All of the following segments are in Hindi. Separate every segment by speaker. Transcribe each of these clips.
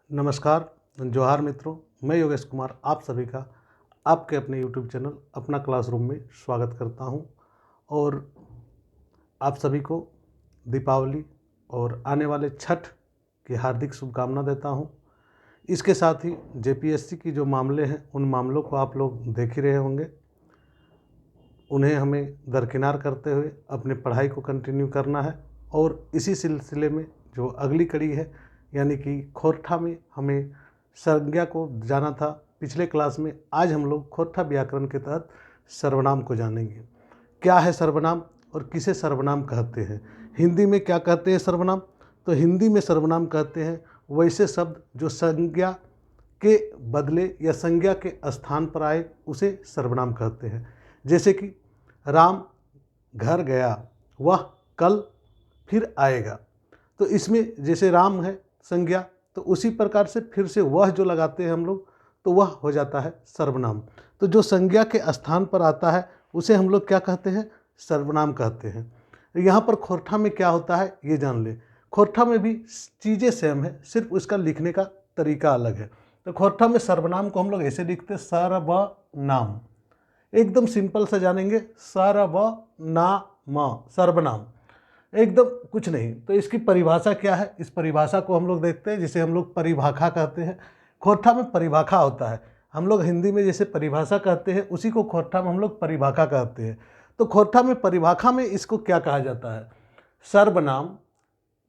Speaker 1: नमस्कार, जोहार मित्रों। मैं योगेश कुमार आप सभी का आपके अपने यूट्यूब चैनल अपना क्लासरूम में स्वागत करता हूं और आप सभी को दीपावली और आने वाले छठ की हार्दिक शुभकामना देता हूं। इसके साथ ही जेपीएससी की जो मामले हैं उन मामलों को आप लोग देख ही रहे होंगे। उन्हें हमें दरकिनार करते हुए अपनी पढ़ाई को कंटिन्यू करना है और इसी सिलसिले में जो अगली कड़ी है यानी कि खोरठा में हमें संज्ञा को जाना था पिछले क्लास में। आज हम लोग खोरठा व्याकरण के तहत सर्वनाम को जानेंगे। क्या है सर्वनाम और किसे सर्वनाम कहते हैं? हिंदी में क्या कहते हैं सर्वनाम? तो हिंदी में सर्वनाम कहते हैं वैसे शब्द जो संज्ञा के बदले या संज्ञा के स्थान पर आए उसे सर्वनाम कहते हैं। जैसे कि राम घर गया, वह कल फिर आएगा। तो इसमें जैसे राम है संज्ञा, तो उसी प्रकार से फिर से वह जो लगाते हैं हम लोग तो वह हो जाता है सर्वनाम। तो जो संज्ञा के स्थान पर आता है उसे हम लोग क्या कहते हैं? सर्वनाम कहते हैं। यहाँ पर खोरठा में क्या होता है ये जान ले। खोरठा में भी चीज़ें सेम है, सिर्फ उसका लिखने का तरीका अलग है। तो खोरठा में सर्वनाम को हम लोग ऐसे लिखते हैं सर्वनाम, एकदम सिंपल से जानेंगे। सर्वनाम सर्वनाम, एकदम कुछ नहीं। तो इसकी परिभाषा क्या है, इस परिभाषा को हम लोग देखते हैं, जिसे हम लोग परिभाषा कहते हैं। खोरठा में परिभाषा होता है। हम लोग हिंदी में जैसे परिभाषा कहते हैं उसी को खोरठा में हम लोग परिभाषा कहते हैं। तो खोरठा में परिभाषा में इसको क्या कहा जाता है? सर्वनाम।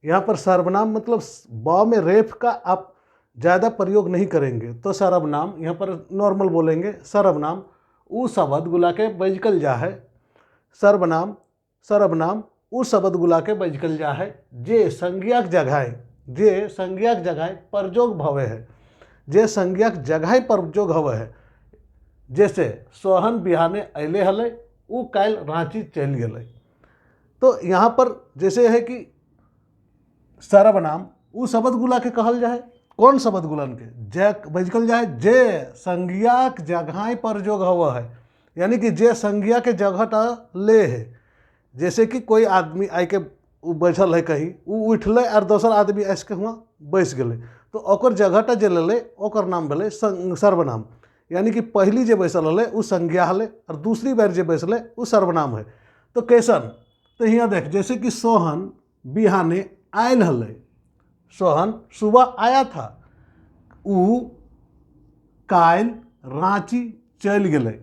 Speaker 1: यहाँ पर सर्वनाम मतलब ब में रेफ का आप ज़्यादा प्रयोग नहीं करेंगे तो सर्वनाम, यहाँ पर नॉर्मल बोलेंगे सर्वनाम। उ शब्द गुला के बजकल जा है सर्वनाम। सर्वनाम उ शब्द गुला के बजकल जा है जे संज्ञाक जगह परजोग भवे है। जे संज्ञाक जगह परजोग हवे है। जैसे सोहन बिहाने अले हले, उ काल रांची चल गए। तो यहाँ पर जैसे है कि सर्वनाम उ शब्द गुला के कहल जाए। कौन शब्द गुलन के? जे बजकल जाए जे संज्ञाक जगह पर जोग हवा है, यानी कि जे संज्ञा के जगह ले है। जैसे कि कोई आदमी आई के बैठल है कहीं, उ उठल और दोसर आदमी ऐस के हुआ बैस गए तो ओकर जगह जे ले ओकर नाम भले सर्वनाम। यानी कि पहली जे बैसल हले उ संज्ञा हले और दूसरी बार जे बैसले उ सर्वनाम है। तो कैसन? तो यहाँ देख, जैसे कि सोहन बिहाने आयल हले, सोहन सुबह आया था, उ काल रांची चल गए।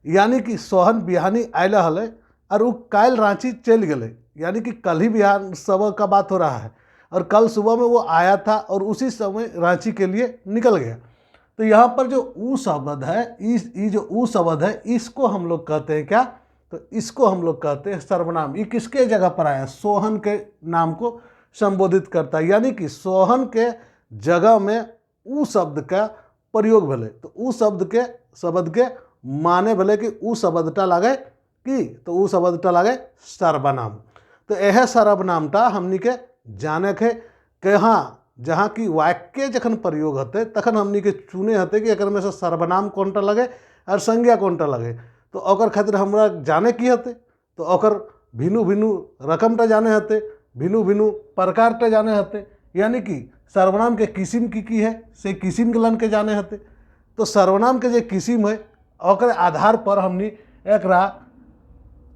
Speaker 1: यानी कि सोहन बिहानी आयल हले और वो काल रांची चल गए, यानी कि कल ही बिहान सुबह का बात हो रहा है और कल सुबह में वो आया था और उसी समय रांची के लिए निकल गया। तो यहाँ पर जो ऊ शब्द है, ये जो ऊ शब्द है इसको हम लोग कहते हैं क्या? तो इसको हम लोग कहते हैं सर्वनाम। ये किसके जगह पर आया? सोहन के नाम को संबोधित करता है, यानी कि सोहन के जगह में ऊ शब्द का प्रयोग भले। तो ऊ शब्द के माने भले कि ऊ शब्दटा लगे कि तो ऊ शब्दटा लगे सर्वनाम। तो यह सर्वनामटा हमनी के जाने के कहाँ जहाँ की वाक्य जखन प्रयोग होते तखन हमनी के चुने होते कि एकर में से सर्वनाम कौनटा लगे और संज्ञा कौनटा लगे। तो ओकर खातिर हमरा जाने की होते तो ओकर भिन्नु भिन्नु रकमटा जाने होते, भिन्नु भिन्नु प्रकारटा जाने होते। यानी कि सर्वनाम के किस्म की है से किस्म के लन के जाने होते। तो सर्वनाम के जे किस्म है ओकर आधार पर हमनी एकरा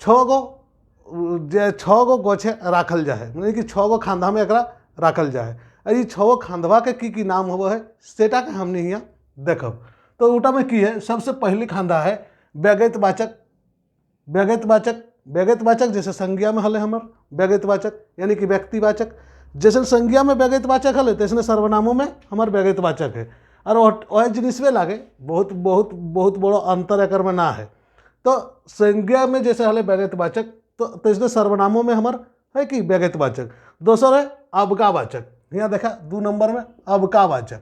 Speaker 1: छः गो गोछे राखल जाए, यानी कि 6 गो खांधा में एकरा राखल जाए। और ये 6 गो खांधवा के की नाम होवे है सेटा के हमने यहाँ देखब। तो उटा में की है, सबसे पहली खांधा है व्यगतवाचक। व्यगतवाचक जैसे संज्ञा में हले हमर व्यगतवाचक, यानी कि व्यक्तिवाचक। जैसे संज्ञा में व्यगतवाचक हले तैसे सर्वनामों में हमार व्यगतवाचक है। और वह जिनिसवे लागे बहुत बहुत बहुत बड़ो अंतर एकर में ना है। तो संज्ञा में जैसे हले व्यगतवाचक तो इसमें सर्वनामों में हमार है कि व्यगतवाचक। दूसरा है अवगावाचक। यहाँ देखा 2 नंबर में अवगावाचक,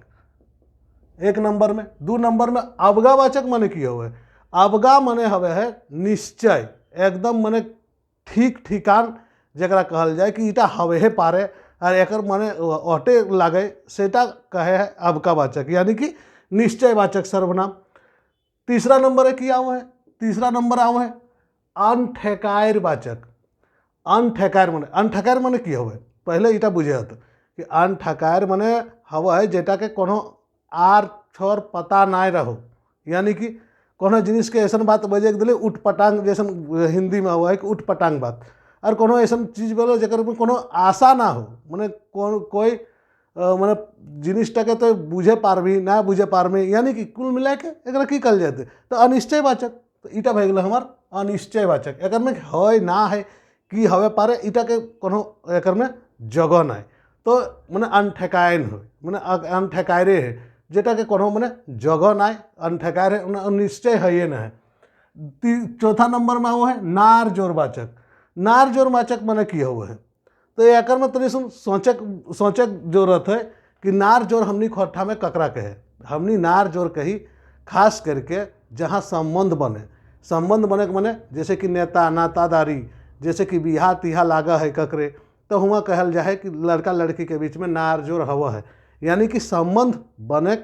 Speaker 1: 1 नंबर में। 2 नंबर में अवगावाचक माने की हुए? अवगा माने हवे है निश्चय, एकदम माने ठीक ठिकान जरा कहल जाए कि इटा हवे है पारे और एकर माने अटे लागे सेटा कहे है अवगावाचक, यानी कि निश्चयवाचक सर्वनाम। तीसरा नंबर है क्या हुआ है? तीसरा नंबर आओ है अनठेकायर वाचक। अनठेकायर माने की हुए? पहले इटा बुझे हत कि अनठकायर मने हवा है जेटा के कोनो आर छोर पता ना रहो, यानी कि कोनो जिनिस के ऐसा बात बजे दिले उठपटांग, जैसे हिंदी में हुआ है कि उठपटांग बात, और कोनो ऐसा चीज़ बोलो जकर में कोनो आशा ना हो, मने कोई मने जिनिसटा के तो बुझे पारबी ना बुझे पारबी, यानी कि कुल मिला के एकरा की कल जाते तो अनिश्चयवाचक। तो इटा भए गेल हमार अनिश्चयवाचक, एकर में है ना है कि हवे पारे, इटा के कोनो एकर में जगह ना है, तो मने अनठेकायन हो, मने अनठेकायरे है जेटा के कोनो मने जगह ना है, अनठेकायर है, अनिश्चय है ये ना है। चौथा नंबर में वो है नार जोरवाचक। नार जोरवाचक मने की हुआ है, तो एकर में तनी सुन सोचक जरूरत है कि नार जोर हमनी खोट्ठा में ककरा कहे, हमनी नार जोर कही खास करके जहाँ संबंध बने के मने जैसे कि नेता नातादारी, जैसे कि बिहा तिहा लागा है ककरे, तो हुआ कहल जाए कि लड़का लड़की के बीच में नार जोर हवा है, यानी कि संबंध बने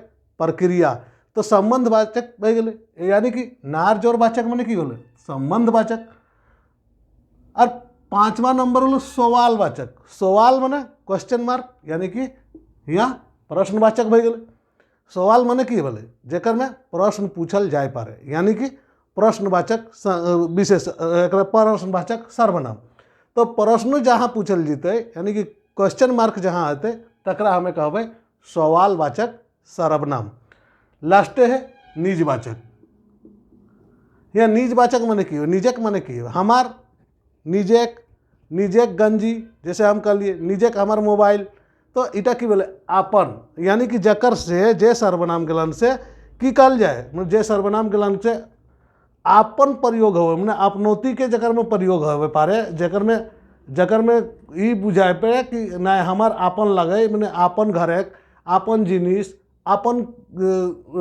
Speaker 1: प्रक्रिया। तो संबंधवाचक बह गए, यानी कि नार जोर वाचक मने की बोले संबंधवाचक। और पांचवा नंबर बोलो सवालवाचक। सवाल मने क्वेश्चन मार्क, यानी कि यहाँ प्रश्नवाचक बह गए। सवाल मने की बोले जेकर में प्रश्न पूछल जाए पारे, यानी कि प्रश्नवाचक विशेष, प्रश्नवाचक सर्वनाम। तो प्रश्न जहाँ पूछल जीते यानी कि क्वेश्चन मार्क जहाँ आते तकरा हमें कहबे सवालवाचक सर्वनाम। लास्ट है निजवाचक। या निजवाचक मने की हो, निजक मने की हो, हमार निजेक गंजी, जैसे हम कह लिए निजेक हमार मोबाइल, तो इटा की बोले आपन, यानी कि जकर से जे सर्वनाम गलन से की कल जाए, मतलब जे सर्वनाम गलन से आपन प्रयोग हो, मैंने आपनोती के जकर में प्रयोग हो पारे, जकर में ई बुझाए पे कि ना हमार आपन लगे, मैंने आपन घर, आपन जिनिस, आपन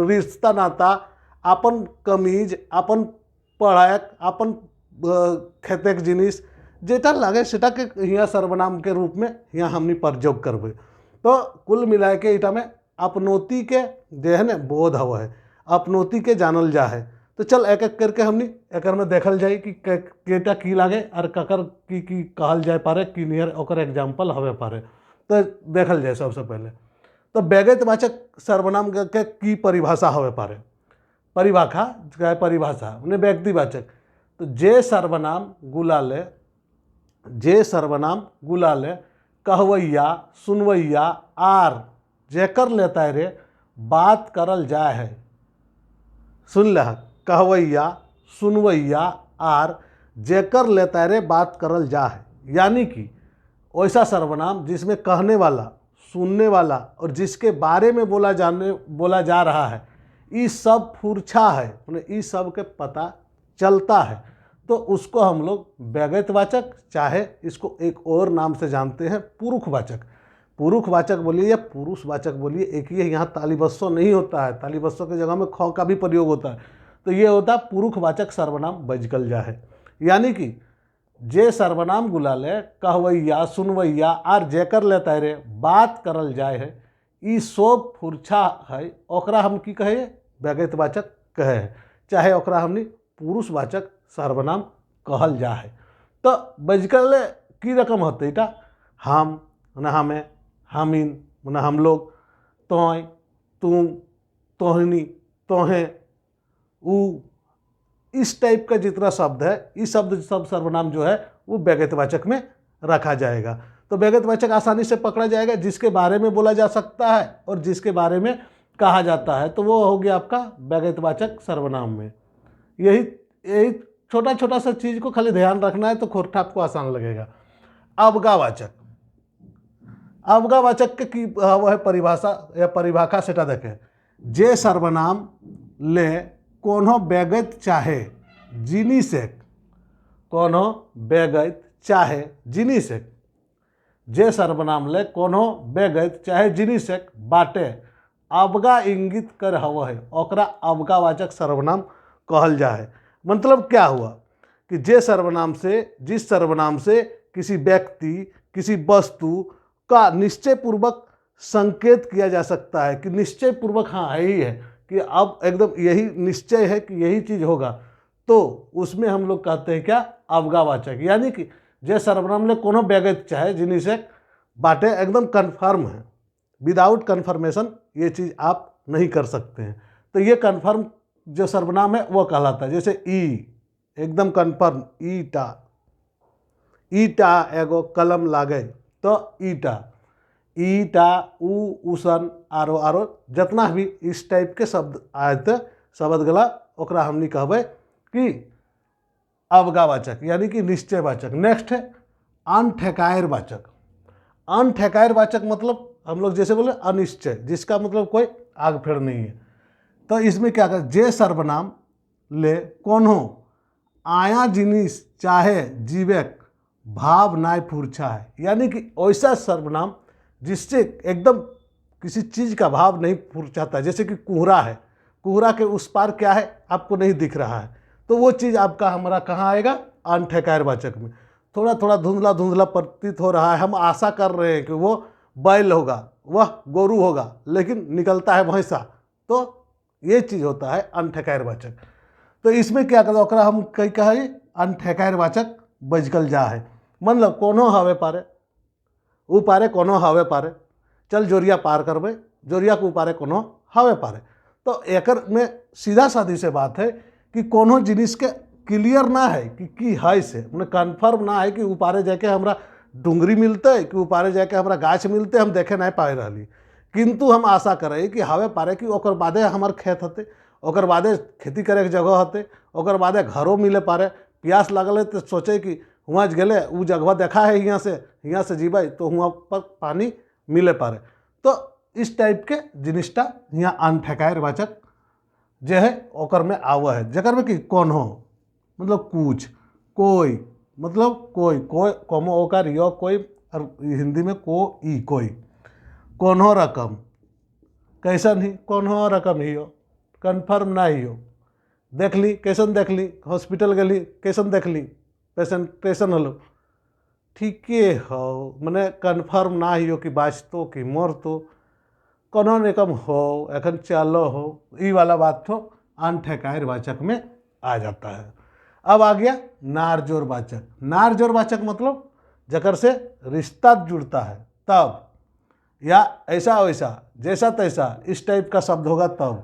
Speaker 1: रिश्ता नाता, आपन कमीज, आपन पढ़ाई, आपन खेतेक जिनिस जेटा लगे सेटा के यहाँ सर्वनाम के रूप में यहाँ हमनी प्रयोग करबे। तो कुल मिला के इटा में अपनोती के जे है न बोध हवा है, अपनोती के जानल जा है। तो चल एक एक करके हमनी एकर में देखल जाए कि केटा की लागे और ककर की कहल जाए पारे, कि नियर ओकर एग्जाम्पल हवे पारे। तो देखल जाए सबसे पहले तो व्यगतवाचक सर्वनाम के की परिभाषा हवे पारे, परिभाषा मैंने व्यक्तिवाचक। तो जे सर्वनाम गुलाले कहवैया सुनवैया आर जेकर लेता रे बात करल जाए है। सुन ल, कहवैया सुनवैया आर जेकर लेता रे बात करल जा है, यानी कि वैसा सर्वनाम जिसमें कहने वाला, सुनने वाला और जिसके बारे में बोला जा रहा है, ये सब फूर्छा है, ये सब के पता चलता है, तो उसको हम लोग व्यगतवाचक, चाहे इसको एक और नाम से जानते हैं पुरुषवाचक। पुरुषवाचक बोलिए या पुरुषवाचक बोलिए, एक ही है, यहाँ तालिबस्सो नहीं होता है, तालिबस्सो की जगह में ख का भी प्रयोग होता है। तो ये होता है पुरुषवाचक सर्वनाम बजकल जा है, यानी कि जे सर्वनाम गुलाले कहवैया सुनवैया आर जेकर लेता रे बात करल जाए है, ई सब फूर्छा है, ओकरा हम की कहे व्यगतवाचक कहे, चाहे ओकरा हमनी पुरुषवाचक सर्वनाम कहल जा है। तो बजकल की रकम होते इटा हम न हमें, हमीन न हम लोग, तोय तुम, तोहनी तोहें, ऊ, इस टाइप का जितना शब्द है, इस शब्द सब सर्वनाम जो है वो व्यगतवाचक में रखा जाएगा। तो व्यगतवाचक आसानी से पकड़ा जाएगा, जिसके बारे में बोला जा सकता है और जिसके बारे में कहा जाता है, तो वो हो गया आपका व्यगतवाचक सर्वनाम में। यही छोटा छोटा सा चीज़ को खाली ध्यान रखना है, तो खोरठा आपको आसान लगेगा। अवगावाचक, अवगावाचक के की वह है परिभाषा या परिभाषा सेटा देखे, जे सर्वनाम ले कोनो बेगत चाहे जिनिसेक, कोनो बेगत चाहे जिनिसेक, जे सर्वनाम ले कोनो बेगत चाहे जिनिसेक बाटे अवगा इंगित कर हव है, ओकरा अवगावाचक सर्वनाम कहल जा है। मतलब क्या हुआ कि जे सर्वनाम से, जिस सर्वनाम से किसी व्यक्ति, किसी वस्तु का निश्चय पूर्वक संकेत किया जा सकता है कि निश्चय पूर्वक हाँ है ही है, कि अब एकदम यही निश्चय है कि यही चीज़ होगा, तो उसमें हम लोग कहते हैं क्या अवगावाचक। यानी कि जे सर्वनाम ले कोनो बेगत चाहे जिनिसेक बाटे एकदम कन्फर्म है, विदाउट कन्फर्मेशन ये चीज़ आप नहीं कर सकते हैं। तो ये कन्फर्म जो सर्वनाम है वो कहलाता है। जैसे ई एकदम कन्फर्म, ईटा, ईटा एगो कलम लागे तो ईटा, ईटा, ऊ, उसन, आरो आरो जितना भी इस टाइप के शब्द आए थे शब्द गला ओकरा हमनी कहबै कि अवगावाचक यानी कि निश्चयवाचक। नेक्स्ट है अनठेकायर वाचक मतलब हम लोग जैसे बोले अनिश्चय, जिसका मतलब कोई आग फेर नहीं है। तो इसमें क्या कर, जे सर्वनाम ले कोनो आया जिनिस चाहे जीवेक भाव नाय फूर्छा है, यानी कि ऐसा सर्वनाम जिससे एकदम किसी चीज़ का भाव नहीं फूर्छाता। जैसे कि कोहरा है, कोहरा के उस पार क्या है आपको नहीं दिख रहा है, तो वो चीज़ आपका हमारा कहाँ आएगा, अनठेकायर वाचक में। थोड़ा थोड़ा धुंधला धुंधला प्रतीत हो रहा है, हम आशा कर रहे हैं कि वो बैल होगा, वह गोरू होगा, लेकिन निकलता है भैंसा, तो ये चीज़ होता है अनठेकायर वाचक। तो इसमें क्या करता ओकरा हम कई कहे अनठेकायर वाचक बजकल जा है। मतलब कोनो हवे पारे, ऊ पारे कोनो हवे पारे, चल जोरिया पार करबे, जोरिया के ऊपारे कोनो हवे पारे। तो एकर में सीधा साधी से बात है कि कोनो जिनिस के क्लियर ना है कि है से, मतलब कन्फर्म ना है कि ऊपारे जाके हमरा डूंगरी मिलते कि ऊपारे जाके हमरा गाछ मिलते, हम देखे नहीं पाए रही, किंतु हम आशा करें कि हवे पारे कि ओकर बादे हमार खेत होते, ओकर बादे खेती करे के जगह होते, ओकर बादे घरों मिले पारे। प्यास लगल है तो सोचे कि हुआ गए उ जगह देखा है यहाँ से जीबै तो हुआ पर पानी मिले पारे। तो इस टाइप के जिनिसटा यहाँ अनठेकायर वाचक जे है ओकर में आवा है। जकर में कि कौन हो मतलब कुछ, कोई मतलब कोई, कोई कोमो ओकर यो कोई, और हिंदी में को ई कोई, कौन हो रकम कैसन ही, कौन हो रकम ही हो, कन्फर्म ना ही हो, देख ली कैसन देख ली, हॉस्पिटल गली कैसन देख ली, पेशेंट कैसन हलो, ठीके हो, मने कन्फर्म ना ही हो कि बाँचतो कि मरतो, कोनो निकम हो एखन चलो हो, ई वाला बात तो अनठेकायर वाचक में आ जाता है। अब आ गया नारजोर वाचक। नारजोर वाचक मतलब जकर से रिश्ता जुड़ता है तब, या ऐसा वैसा जैसा तैसा इस टाइप का शब्द होगा तब।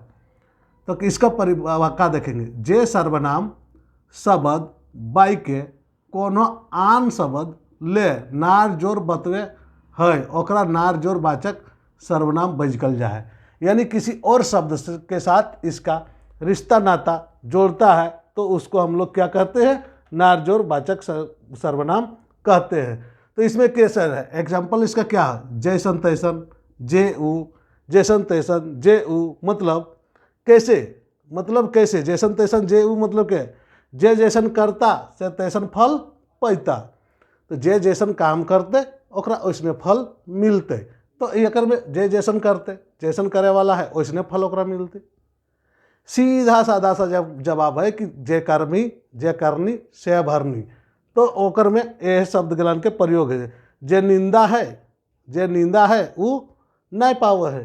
Speaker 1: तो इसका परिवाक्य देखेंगे, जे सर्वनाम शब्द बाई के कोनो आन शब्द ले नार जोर बतवे है ओकरा नार जोर वाचक सर्वनाम बजकल जा है। यानी किसी और शब्द के साथ इसका रिश्ता नाता जोड़ता है तो उसको हम लोग क्या कहते हैं, नारजोर वाचक सर्वनाम कहते हैं। तो इसमें कैसे है एग्जाम्पल इसका क्या है, जैसन तैसन, जे ऊ, जैसन तैसन जे ऊ मतलब कैसे, मतलब कैसे, जैसन तैसन जे ऊ मतलब क्या, जे जैसन करता से तैसन फल पैता। तो जे जैसन काम करते ओकरा उसमें फल मिलते। तो एकर में जे जैसन करते, जैसन करे वाला है वैसने फल ओकरा मिलते। सीधा साधा सा जवाब है कि जे कर्मी जे करनी से भरनी। तो ओकर में यह शब्द गलन के प्रयोग है। जे निंदा है वो नहीं पाव है,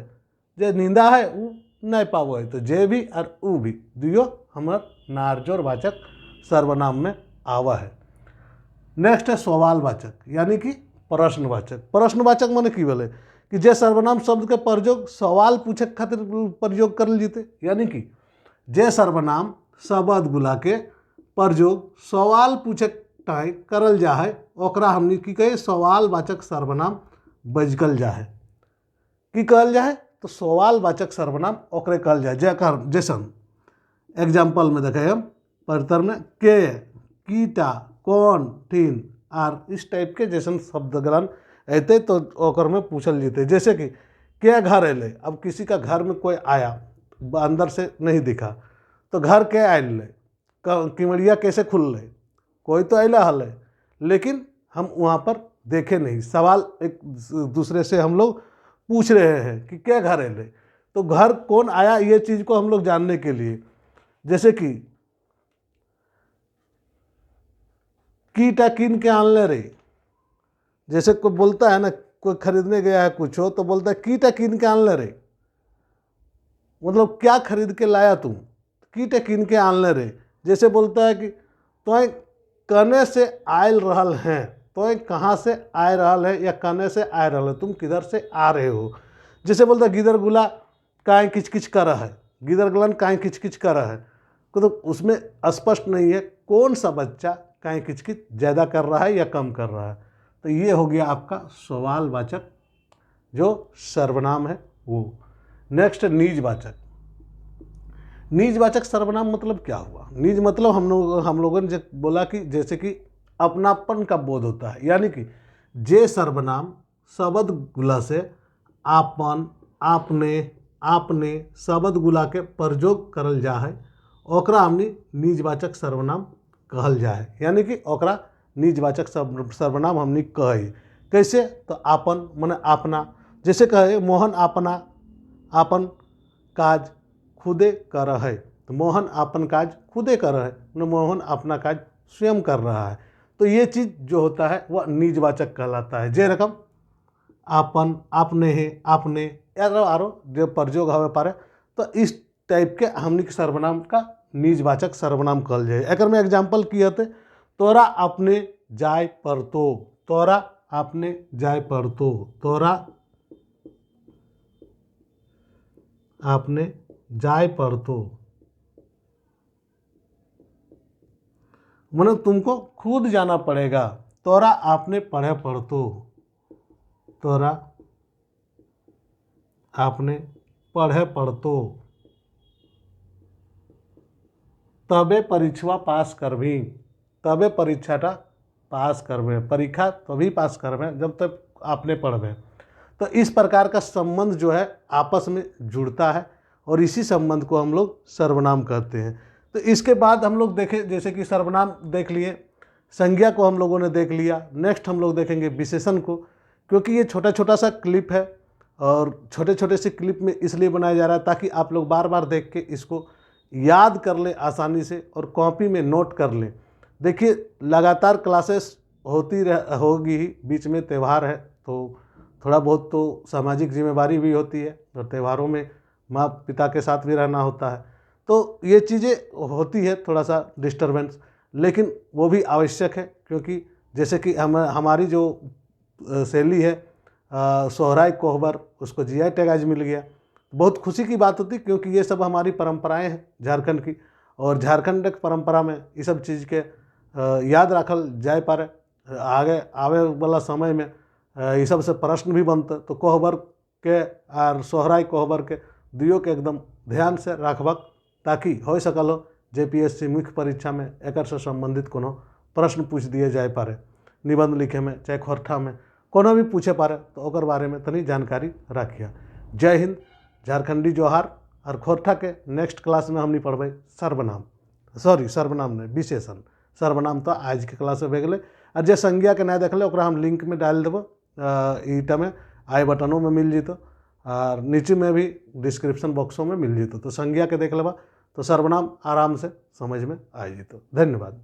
Speaker 1: जे निंदा है वो नहीं पाव है। तो जे भी और ऊ भी दुयो हमार नारजोर वाचक सर्वनाम में आवा है। नेक्स्ट है सवालवाचक यानी कि प्रश्नवाचक। प्रश्नवाचक माने की बोले कि जे सर्वनाम शब्द के प्रयोग सवाल पूछे खातिर प्रयोग कर जीते। यानी कि जे सर्वनाम शब्द गुला के प्रयोग सवाल पूछे टाइम करल जा है ओकरा हमनी की कहे सवालवाचक सर्वनाम बजकल जा है। की कहल जा है तो सवालवाचक सर्वनाम ओकरे कहल जाए। जैसन एग्जाम्पल में देखे हम परितर में के, कीटा, कौन, तीन आर इस टाइप के जैसन शब्द ग्रहण अते तो ओकर में पूछल जीते। जैसे कि क्या घर अले, अब किसी का घर में कोई आया अंदर से नहीं दिखा तो घर के आयल, किमड़िया कैसे खुल ले, कोई तो अला हल है लेकिन हम वहाँ पर देखे नहीं। सवाल एक दूसरे से हम लोग पूछ रहे हैं कि क्या घर अले, तो घर कौन आया ये चीज़ को हम लोग जानने के लिए। जैसे कि कीटा किन के आनले रे, जैसे कोई बोलता है ना, कोई खरीदने गया है कुछ हो तो बोलता है कीटा किन के आनले रे, मतलब क्या खरीद के लाया तुम, कीटा किन के आनले रे। जैसे बोलता है कि तो कहने से आयल रहल हैं, तो एक कहाँ से आ रहा है या कने से आ रहा है, तुम किधर से आ रहे हो। जैसे बोलते गिदर गुला काहे किचकिच कर रहा है, गिदर गुलन काहे किचकिच कर रहा है, तो उसमें स्पष्ट नहीं है कौन सा बच्चा काहे किचकिच ज़्यादा कर रहा है या कम कर रहा है। तो ये हो गया आपका सवालवाचक जो सर्वनाम है वो। नेक्स्ट निजवाचक। निजवाचक सर्वनाम मतलब क्या हुआ। निज मतलब हम लोगों ने बोला कि जैसे कि अपनापन का बोध होता है, यानी कि जे सर्वनाम शब्द गुला से आपन, आपने, आपने शब्द गुला के प्रयोग करल जा है, ओकरा हमनी निजवाचक सर्वनाम कहल जा है, यानी कि ओकरा निजवाचक सर्वनाम हमनी कहे। कैसे, तो आपन माने अपना, जैसे कहे मोहन अपना आपन काज खुदे कर है, तो मोहन आपन काज खुदे कर है, मोहन अपना काज स्वयं कर रहा है। तो ये चीज़ जो होता है वह निजवाचक कहलाता है। जे रकम आपन, आपने है, आपने आरो जो प्रयोग हवे पारे, तो इस टाइप के हमनी के सर्वनाम का निजवाचक सर्वनाम कहल जाए। एक में एग्जाम्पल की हते, तोरा अपने जाय पड़तो, तोरा अपने जाय पड़तो, तोरा आपने जाय पड़तो, मतलब तुमको खुद जाना पड़ेगा। तोरा आपने पढ़े पड़तो, तोरा आपने पढ़े पड़तो, तबे परीक्षा पास करबी, तबे परीक्षाटा पास करबे, परीक्षा तभी पास करबे जब तक आपने पढ़बे। तो इस प्रकार का संबंध जो है आपस में जुड़ता है और इसी संबंध को हम लोग सर्वनाम कहते हैं। तो इसके बाद हम लोग देखें, जैसे कि सर्वनाम देख लिए, संज्ञा को हम लोगों ने देख लिया। नेक्स्ट हम लोग देखेंगे विशेषण को, क्योंकि ये छोटा छोटा सा क्लिप है और छोटे छोटे से क्लिप में इसलिए बनाया जा रहा है ताकि आप लोग बार बार देख के इसको याद कर लें आसानी से और कॉपी में नोट कर लें। देखिए लगातार क्लासेस होगी ही, बीच में त्यौहार है तो थोड़ा बहुत तो सामाजिक जिम्मेवारी भी होती है और त्योहारों में माँ पिता के साथ भी रहना होता है, तो ये चीज़ें होती है थोड़ा सा डिस्टरबेंस, लेकिन वो भी आवश्यक है। क्योंकि जैसे कि हमारी जो शैली है सोहराय कोहबर, उसको जीआई टैग आज मिल गया, बहुत खुशी की बात होती, क्योंकि ये सब हमारी परंपराएं हैं झारखंड की, और झारखंड की परंपरा में ये सब चीज़ के याद रखल जाए पारे, आगे आवे वाला समय में ये सब से प्रश्न भी बनते, तो कोहबर के और सोहराय कोहबर के दुइयों के एकदम ध्यान से रखबक, ताकि हो सकल हो जेपीएससी मुख्य परीक्षा में एक से संबंधित कोनो प्रश्न पूछ दिए जाए पारे, निबंध लिखे में चाहे खोरठा में कोनो भी पूछे पारे, तो ओकर बारे में तनी जानकारी रखिए। जय हिंद। झारखंडी जोहार। और खोरठा के नेक्स्ट क्लास में हमनी पढ़बे सर्वनाम, सर्वनाम नहीं विशेषण। सर्वनाम तो आज के क्लास में भे, और जे संज्ञा के नहीं देखले ओकरा हम लिंक में डाल देव, ईटा में आई बटनों में मिल जीतो और नीचे में भी डिस्क्रिप्शन बॉक्सों में मिल जीतो, तो संज्ञा के देख लेबा तो सर्वनाम आराम से समझ में आ जीतो। धन्यवाद।